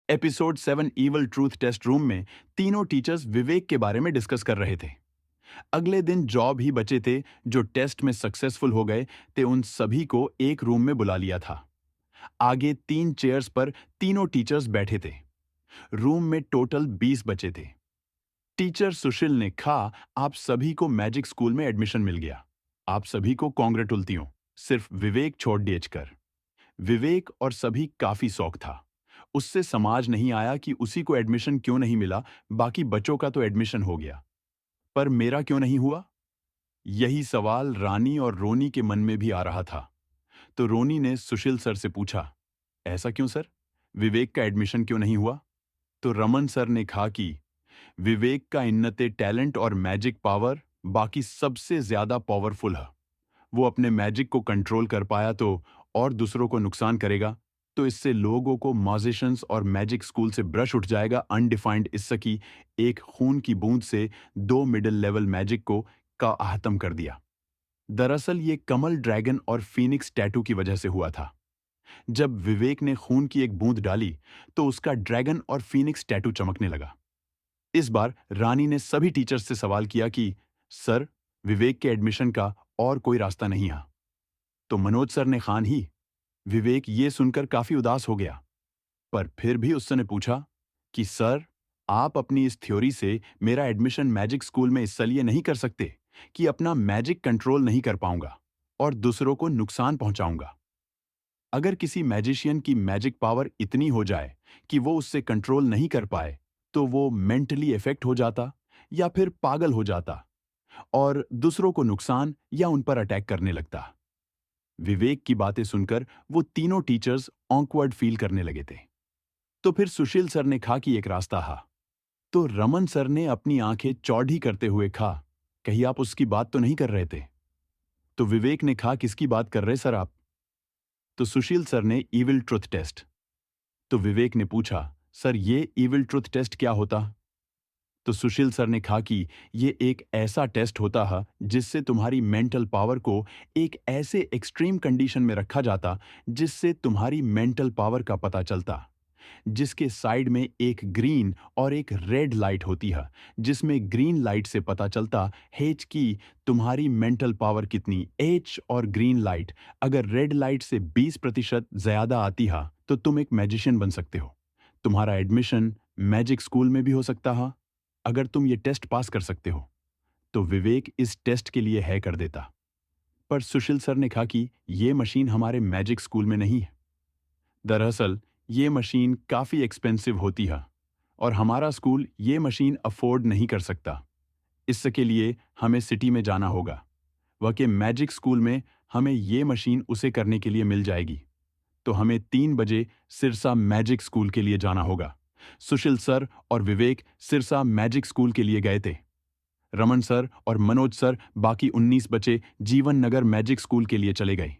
Episode 7 evil truth test room में तीनों teachers विवेक के बारे में डिस्कस कर रहे थे। अगले दिन जॉब ही बचे थे जो टेस्ट में सक्सेसफुल हो गए थे, उन सभी को एक रूम में बुला लिया था। आगे 3 चेयर्स पर तीनों टीचर्स बैठे थे। रूम में टोटल 20 बचे थे। टीचर सुशील ने कहा, आप सभी को मैजिक स्कूल में एडमिशन मिल गया। आप सभी को कॉन्ग्रेचुलेटियों। सिर्फ विवेक छोड़ कर। विवेक और सभी काफी शौक था। उससे समझ नहीं आया कि उसी को एडमिशन क्यों नहीं मिला, बाकी बच्चों का तो एडमिशन हो गया, पर मेरा क्यों नहीं हुआ? यही सवाल रानी और रोनी के मन में भी आ रहा था। तो रोनी ने सुशील सर से पूछा, ऐसा क्यों सर? विवेक का एडमिशन क्यों नहीं हुआ? तो रमन सर ने कहा कि विवेक का इन्नते टैलेंट और मैजिक पावर बाकी सबसे ज्यादा पावरफुल है। वो अपने मैजिक को कंट्रोल कर पाया तो और दूसरों को नुकसान करेगा, तो इससे लोगों को मॉजिशियंस और मैजिक स्कूल से ब्रश उठ जाएगा। अनडिफाइंड इससे की एक खून की बूंद से 2 मिडिल लेवल मैजिक को का आहतम कर दिया। दरअसल ये कमल ड्रैगन और फीनिक्स टैटू की वजह से हुआ था। जब विवेक ने खून की एक बूंद डाली तो उसका ड्रैगन और फीनिक्स टैटू चमकने लगा। इस बार रानी ने सभी टीचर्स से सवाल किया कि सर, विवेक के एडमिशन का और कोई रास्ता नहीं है? तो मनोज सर ने खान ही। विवेक ये सुनकर काफी उदास हो गया, पर फिर भी उसने पूछा कि सर, आप अपनी इस थ्योरी से मेरा एडमिशन मैजिक स्कूल में इसलिए नहीं कर सकते कि अपना मैजिक कंट्रोल नहीं कर पाऊंगा और दूसरों को नुकसान पहुंचाऊंगा। अगर किसी मैजिशियन की मैजिक पावर इतनी हो जाए कि वो उससे कंट्रोल नहीं कर पाए, तो वो मेंटली इफेक्ट हो जाता या फिर पागल हो जाता और दूसरों को नुकसान या उन पर अटैक करने लगता। विवेक की बातें सुनकर वो तीनों टीचर्स ऑकवर्ड फील करने लगे थे। तो फिर सुशील सर ने कहा कि एक रास्ता है। तो रमन सर ने अपनी आंखें चौड़ी करते हुए कहा, कहीं आप उसकी बात तो नहीं कर रहे थे? तो विवेक ने कहा, किसकी बात कर रहे सर आप? तो सुशील सर ने इविल ट्रुथ टेस्ट। तो विवेक ने पूछा, सर ये इविल ट्रुथ टेस्ट क्या होता? तो सुशील सर ने कहा कि ये एक ऐसा टेस्ट होता है जिससे तुम्हारी मेंटल पावर को एक ऐसे एक्सट्रीम कंडीशन में रखा जाता जिससे तुम्हारी मेंटल पावर का पता चलता, जिसके साइड में एक ग्रीन और एक रेड लाइट होती है। जिसमें ग्रीन लाइट से पता चलता एच की तुम्हारी मेंटल पावर कितनी, एच और ग्रीन लाइट अगर रेड लाइट से 20% ज्यादा आती है तो तुम एक मैजिशियन बन सकते हो। तुम्हारा एडमिशन मैजिक स्कूल में भी हो सकता है अगर तुम ये टेस्ट पास कर सकते हो। तो विवेक इस टेस्ट के लिए है कर देता, पर सुशील सर ने कहा कि ये मशीन हमारे मैजिक स्कूल में नहीं है। दरअसल ये मशीन काफ़ी एक्सपेंसिव होती है और हमारा स्कूल ये मशीन अफोर्ड नहीं कर सकता। इसके लिए हमें सिटी में जाना होगा। वह के मैजिक स्कूल में हमें ये मशीन उसे करने के लिए मिल जाएगी। तो हमें 3 बजे सिरसा मैजिक स्कूल के लिए जाना होगा। सुशील सर और विवेक सिरसा मैजिक स्कूल के लिए गए थे। रमन सर और मनोज सर बाकी 19 बच्चे जीवन नगर मैजिक स्कूल के लिए चले गए।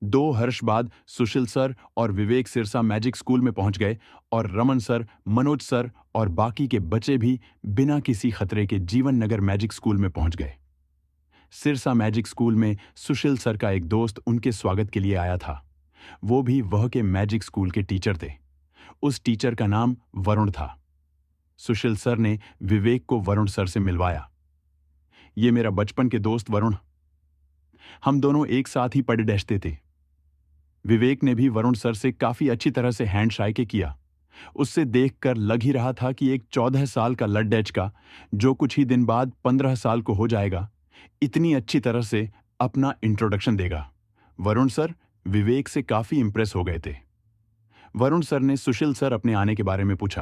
2 हर्ष बाद सुशील सर और विवेक सिरसा मैजिक स्कूल में पहुंच गए और रमन सर, मनोज सर और बाकी के बच्चे भी बिना किसी खतरे के जीवन नगर मैजिक स्कूल में पहुंच गए। सिरसा मैजिक स्कूल में सुशील सर का एक दोस्त उनके स्वागत के लिए आया था। वो भी वह के मैजिक स्कूल के टीचर थे। उस टीचर का नाम वरुण था। सुशील सर ने विवेक को वरुण सर से मिलवाया। ये मेरा बचपन के दोस्त वरुण, हम दोनों एक साथ ही पढ़े डैशते थे। विवेक ने भी वरुण सर से काफी अच्छी तरह से हैंड शाइके किया। उससे देखकर लग ही रहा था कि एक 14 साल का लड्डेच का, जो कुछ ही दिन बाद 15 साल को हो जाएगा, इतनी अच्छी तरह से अपना इंट्रोडक्शन देगा। वरुण सर विवेक से काफी इंप्रेस हो गए थे। वरुण सर ने सुशील सर अपने आने के बारे में पूछा,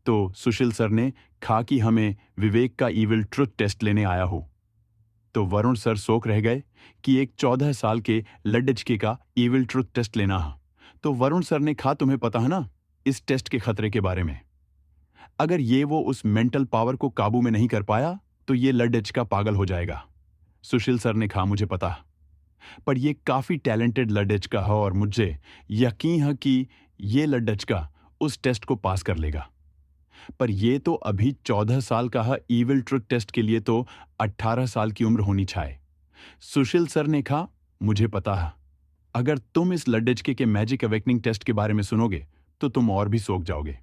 तो सुशील सर ने कहा कि हमें विवेक का इविल ट्रुथ टेस्ट लेने आया हो। तो वरुण सर सोच रह गए कि एक 14 साल के लड्डचके का इविल ट्रुथ टेस्ट लेना है। तो वरुण सर ने कहा, तुम्हें पता है ना इस टेस्ट के खतरे के बारे में? अगर ये वो उस मेंटल पावर को काबू में नहीं कर पाया तो ये लड्डचका पागल हो जाएगा। सुशील सर ने कहा, मुझे पता है, पर ये काफी टैलेंटेड लड्डचका है और मुझे यकीन है कि ये लड्डचका उस टेस्ट को पास कर लेगा। पर ये तो अभी 14 साल का है, इविल ट्रुथ टेस्ट के लिए तो 18 साल की उम्र होनी चाहिए। सुशील सर ने कहा, मुझे पता है, अगर तुम इस लड्डचके के मैजिक अवेकनिंग टेस्ट के बारे में सुनोगे तो तुम और भी सोख जाओगे।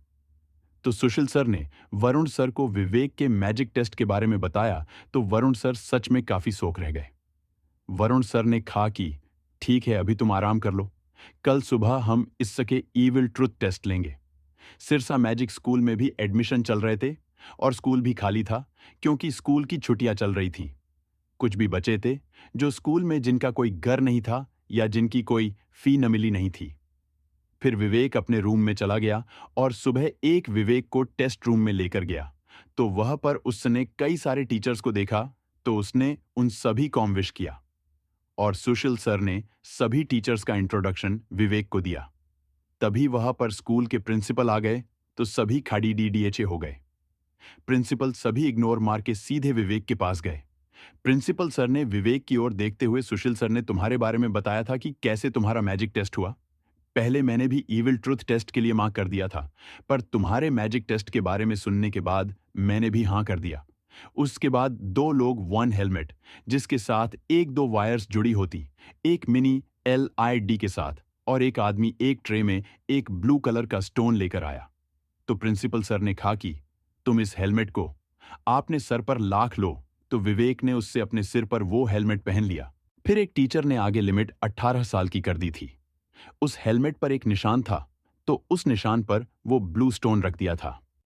तो सुशील सर ने वरुण सर को विवेक के मैजिक टेस्ट के बारे में बताया तो वरुण सर सच में काफी सोख रह गए। वरुण सर ने कहा कि ठीक है, अभी तुम आराम कर लो, कल सुबह हम इसके ईविल ट्रुथ टेस्ट लेंगे। सिरसा मैजिक स्कूल में भी एडमिशन चल रहे थे और स्कूल भी खाली था क्योंकि स्कूल की छुट्टियां चल रही थीं। कुछ भी बचे थे जो स्कूल में जिनका कोई घर नहीं था या जिनकी कोई फी न मिली नहीं थी। फिर विवेक अपने रूम में चला गया और सुबह एक विवेक को टेस्ट रूम में लेकर गया तो वह पर उसने कई सारे टीचर्स को देखा तो उसने उन सभी को विश किया और सुशील सर ने सभी टीचर्स का इंट्रोडक्शन विवेक को दिया। तभी वहां पर स्कूल के प्रिंसिपल आ गए तो सभी खाड़ी डीडीएचए हो गए। प्रिंसिपल सभी इग्नोर मार के सीधे विवेक के पास गए। प्रिंसिपल सर ने विवेक की ओर देखते हुए, सुशील सर ने तुम्हारे बारे में बताया था कि कैसे तुम्हारा मैजिक टेस्ट हुआ। पहले मैंने भी ईविल ट्रुथ टेस्ट के लिए मां कर दिया था, पर तुम्हारे मैजिक टेस्ट के बारे में सुनने के बाद मैंने भी हां कर दिया। उसके बाद दो लोग वन हेलमेट जिसके साथ एक दो वायर्स जुड़ी होती, एक मिनी एलईडी के साथ और एक आदमी एक ट्रे में एक ब्लू कलर का स्टोन लेकर आया। तो प्रिंसिपल सर ने कहा कि तुम इस हेलमेट को आपने सर पर लाख लो, तो विवेक ने उससे अपने सिर पर वो हेलमेट पहन लिया। फिर एक टीचर ने आगे लिमिट 18 साल की कर दी थी। उस हेलमेट पर एक निशान था तो उस निशान पर वो ब्लू स्टोन रख दिया था।